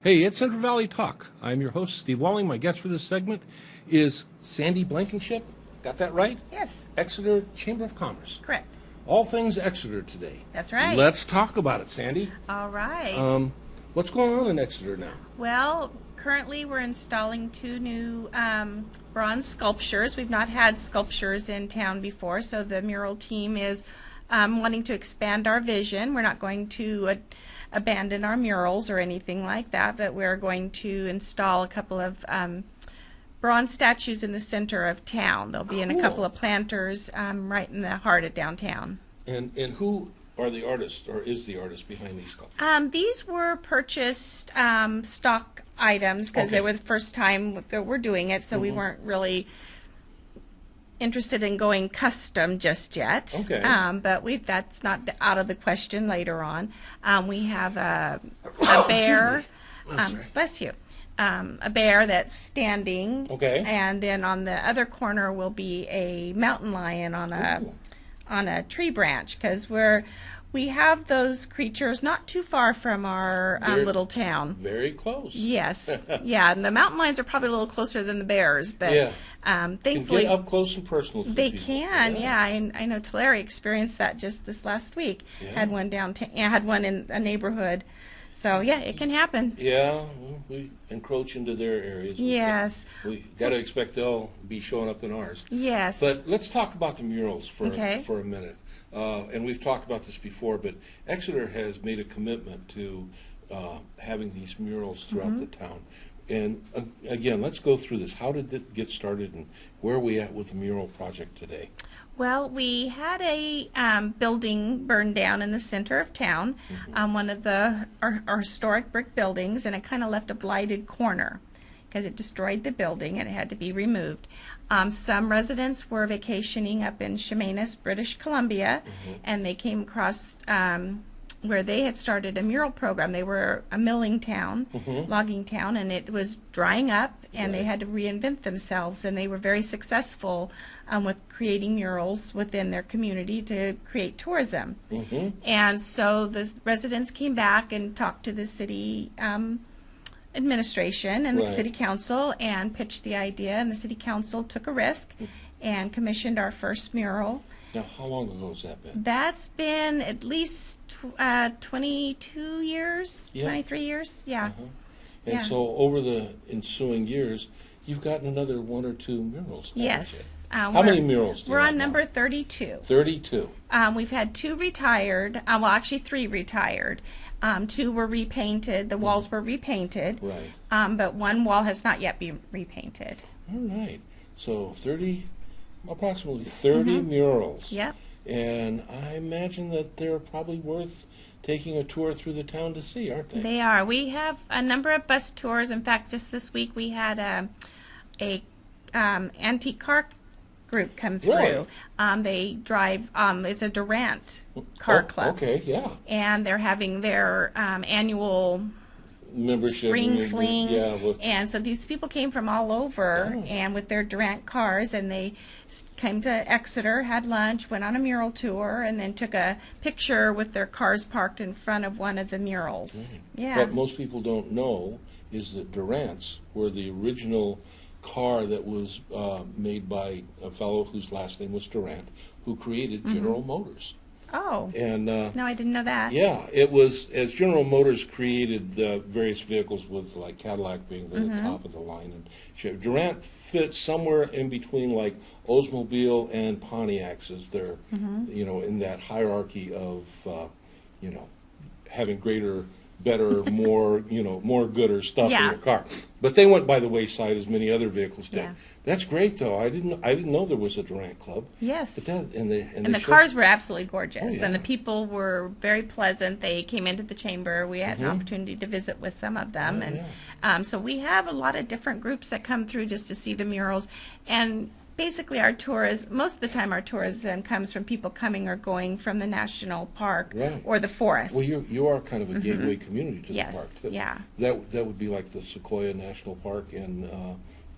Hey, it's Central Valley Talk. I'm your host, Steve Walling. My guest for this segment is Sandy Blankenship. Got that right? Yes. Exeter Chamber of Commerce. Correct. All things Exeter today. That's right. Let's talk about it, Sandy. All right. What's going on in Exeter now? Well, currently we're installing 2 new bronze sculptures. We've not had sculptures in town before, so the mural team is wanting to expand our vision. We're not going to abandon our murals or anything like that, but we're going to install a couple of bronze statues in the center of town. They'll be in a couple of planters right in the heart of downtown. And who are the artists, or is the artist behind these sculptures? These were purchased stock items because they were the first time that we're doing it, so we weren't really interested in going custom just yet. Okay. But that's not out of the question later on. We have a bear. Bless you. A bear that's standing. Okay. And then on the other corner will be a mountain lion on a tree branch, because we have those creatures not too far from our little town. Very close. Yes. Yeah, and the mountain lions are probably a little closer than the bears, but thankfully can get up close and personal to they people. can. Yeah, I know Tulare experienced that just this last week. Had one downtown, had one in a neighborhood. So yeah, it can happen. Yeah, well, we encroach into their areas. Yes. We got to expect they'll be showing up in ours. Yes. But let's talk about the murals for a minute. And we've talked about this before, but Exeter has made a commitment to having these murals throughout the town. And again, let's go through this. How did it get started, and where are we at with the mural project today? Well, we had a building burned down in the center of town, one of our historic brick buildings, and it kind of left a blighted corner because it destroyed the building and it had to be removed. Some residents were vacationing up in Chemainus, British Columbia, and they came across where they had started a mural program. They were a milling town, logging town, and it was drying up, and they had to reinvent themselves, and they were very successful with creating murals within their community to create tourism. And so the residents came back and talked to the city administration and the city council and pitched the idea, and the city council took a risk and commissioned our first mural. Now, how long ago has that been? That's been at least 22 years, 23 years, And so over the ensuing years, you've gotten another 1 or 2 murals. Yes. How many murals do you We're have on now? number 32. 32. We've had 2 retired, well, actually 3 retired. 2 were repainted, the walls were repainted, Right. but 1 wall has not yet been repainted. All right. So approximately 30 murals. Yep. And I imagine that they're probably worth taking a tour through the town to see, aren't they? They are. We have a number of bus tours. In fact, just this week we had a antique car group come through. Really? They drive. It's a Durant car club. Okay, yeah. And they're having their annual Membership. spring fling, Yeah. and so these people came from all over and with their Durant cars, and they came to Exeter, had lunch, went on a mural tour, and then took a picture with their cars parked in front of one of the murals. Yeah. What most people don't know is that Durants were the original car that was made by a fellow whose last name was Durant, who created General Motors. Oh. And no, I didn't know that. yeah, it was as General Motors created various vehicles, with like Cadillac being the top of the line, and Durant fit somewhere in between like Oldsmobile and Pontiacs as their, in that hierarchy of, having greater, better, more, more gooder stuff in your car. But they went by the wayside as many other vehicles did. Yeah. That's great, though. I didn't know there was a Durant club. Yes. But and the cars were absolutely gorgeous, and the people were very pleasant. They came into the chamber. We had an opportunity to visit with some of them, so we have a lot of different groups that come through just to see the murals. And basically, most of the time, our tourism comes from people coming or going from the national park or the forest. Well, you are kind of a gateway community to the park, too. Yeah. That would be like the Sequoia National Park in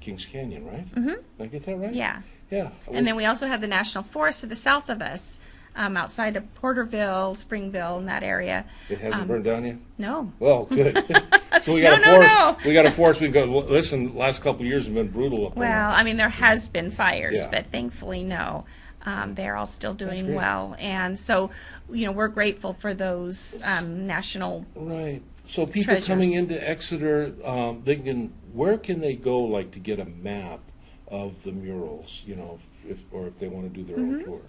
Kings Canyon, right? Did I get that right? Yeah. Yeah. And then we also have the National Forest to the south of us, outside of Porterville, Springville, in that area. It hasn't burned down yet? No. Well, good. So we got we got a force. We go. Listen, the last couple of years have been brutal up there. Well, I mean, there has been fires, Yeah. but thankfully, no. They're all still doing great. well, and so we're grateful for those national. Right. So people treasures. coming into Exeter, where can they go, like, to get a map of the murals? If they want to do their own tour.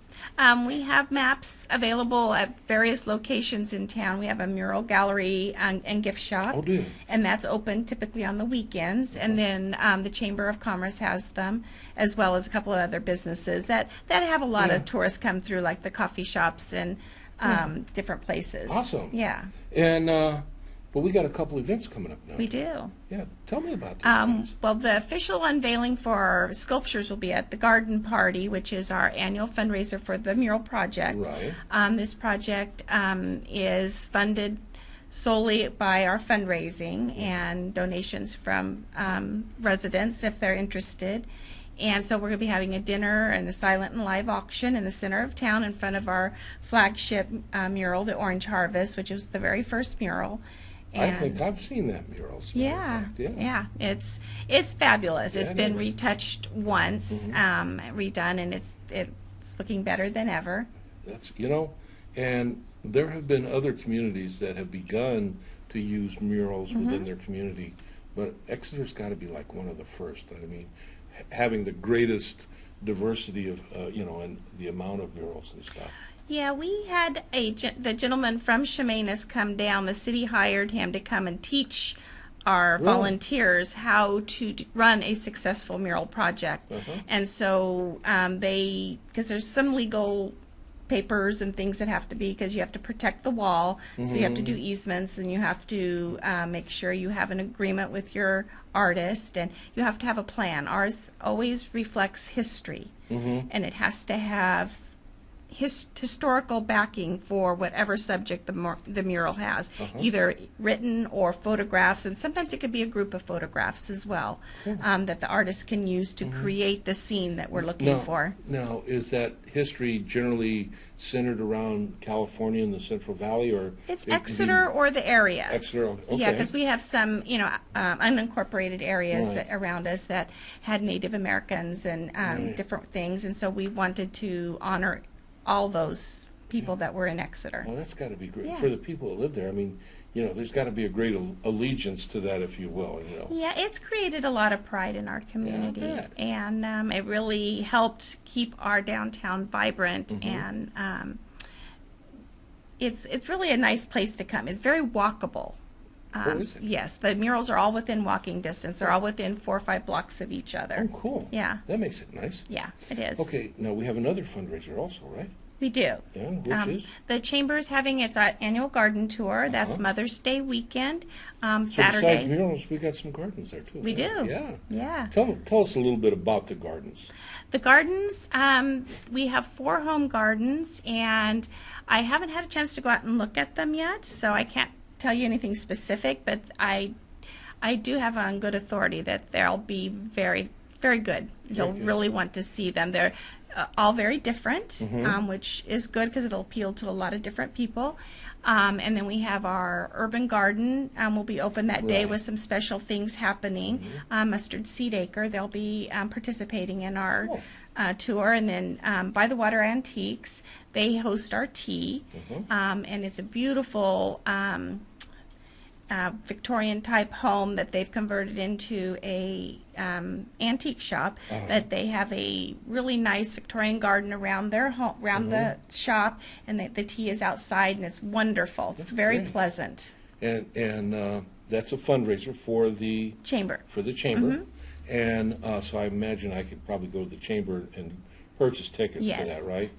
We have maps available at various locations in town. We have a mural gallery and gift shop. Oh, do you? And that's open typically on the weekends. And then the Chamber of Commerce has them, as well as a couple of other businesses that have a lot of tourists come through, like the coffee shops and different places. Awesome. Yeah. And but we got a couple events coming up now. We do. Yeah, tell me about these things. Well, the official unveiling for our sculptures will be at the Garden Party, which is our annual fundraiser for the mural project. Right. This project is funded solely by our fundraising and donations from residents if they're interested. And so we're going to be having a dinner and a silent and live auction in the center of town in front of our flagship mural, the Orange Harvest, which was the very first mural. I think I've seen that mural. As a matter of fact. Yeah, it's fabulous. Yeah, It's it been is. retouched once, redone, and it's looking better than ever. That's and there have been other communities that have begun to use murals within their community, but Exeter's got to be like one of the first. I mean, having the greatest diversity of and the amount of murals and stuff. Yeah, we had the gentleman from Chemainus come down. The city hired him to come and teach our volunteers how to run a successful mural project. And so because there's some legal papers and things that have to be, because you have to protect the wall, so you have to do easements, and you have to make sure you have an agreement with your artist, and you have to have a plan. Ours always reflects history, and it has to have historical backing for whatever subject the mural has, either written or photographs, and sometimes it could be a group of photographs as well, that the artist can use to create the scene that we're looking for. Now, is that history generally centered around California and the Central Valley, or It's Exeter or the area. Exeter? Okay. Yeah, because we have some, unincorporated areas that around us that had Native Americans and different things, and so we wanted to honor all those people that were in Exeter. Well, that's got to be great Yeah. for the people that live there. I mean, there's got to be a great allegiance to that, if you will. Yeah, it's created a lot of pride in our community, Yeah, I bet. and it really helped keep our downtown vibrant, and it's really a nice place to come. It's very walkable. Is it? Yes, the murals are all within walking distance. They're all within 4 or 5 blocks of each other. Oh, cool. Yeah. That makes it nice. Yeah, it is. Okay, now we have another fundraiser also, right? We do. Yeah, which is? The Chamber's having its annual garden tour. That's Mother's Day weekend, So Saturday. besides murals, we got some gardens there too. We do. Yeah. Yeah. Tell us a little bit about the gardens. The gardens, we have 4 home gardens, and I haven't had a chance to go out and look at them yet, so I can't tell you anything specific, but I do have on good authority that they'll be very, very good. You'll really want to see them. They're all very different, which is good because it'll appeal to a lot of different people. And then we have our urban garden. Will be open that day with some special things happening. Mustard Seed Acre, they'll be participating in our tour. And then By the Water Antiques, they host our tea. And it's a beautiful Victorian type home that they've converted into a antique shop. That they have a really nice Victorian garden around their home, around the shop, and the tea is outside, and it's wonderful. It's very great. pleasant. And that's a fundraiser for the Chamber. And so I imagine I could probably go to the chamber and purchase tickets Yes. for that, right?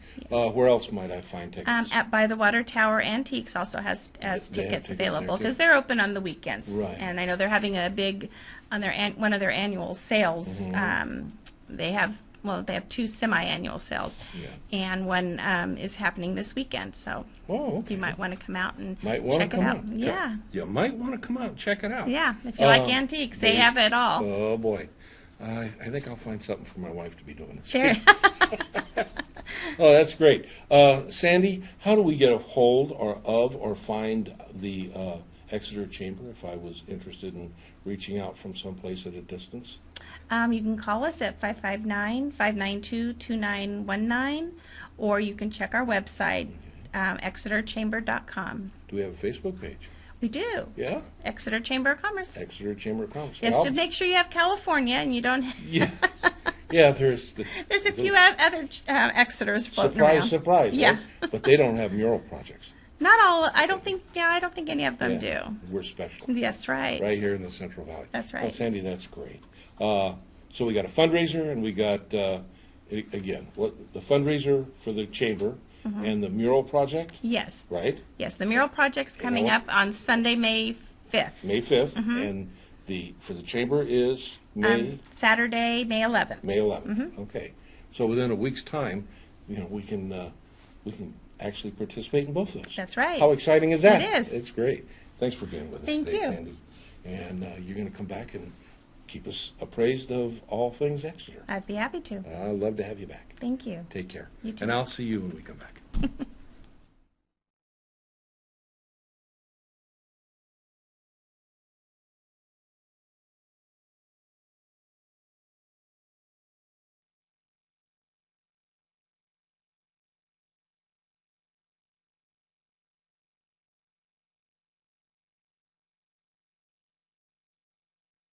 Where else might I find tickets? At By the Water Tower Antiques also has They have tickets tickets available there, too. because they're open on the weekends. Right. And I know they're having a big on their one of their annual sales. They have 2 semi-annual sales, and one is happening this weekend. So you might want to come out and check it out. Yeah, You might want to come out and check it out. yeah. If you like antiques, they have it all. Oh boy. I think I'll find something for my wife to be doing this. Sure. Oh, that's great. Sandy, how do we get a hold or find the Exeter Chamber if I was interested in reaching out from someplace at a distance? You can call us at 559-592-2919, or you can check our website, exeterchamber.com. Do we have a Facebook page? We do. Yeah? Exeter Chamber of Commerce. Exeter Chamber of Commerce. Yes, to make sure you have California and you don't... Yeah. Yeah, there's a few other Exeters floating around. Surprise, yeah. Right? But they don't have mural projects. Not all. I don't think any of them do. We're special. That's right. Right here in the Central Valley. That's right. Well, Sandy, that's great. So we got a fundraiser, and we got again the fundraiser for the chamber and the mural project. Yes. Right. Yes, the mural project's coming up on Sunday, May 5th. May 5th, and for the chamber is Saturday, May 11th. May 11th. Okay. So within a week's time, we can actually participate in both of those. That's right. How exciting is that? It is. It's great. Thanks for being with us Thank today, you. Sandy. And you're going to come back and keep us appraised of all things Exeter. I'd be happy to. I'd love to have you back. Thank you. Take care. You too. And I'll see you when we come back.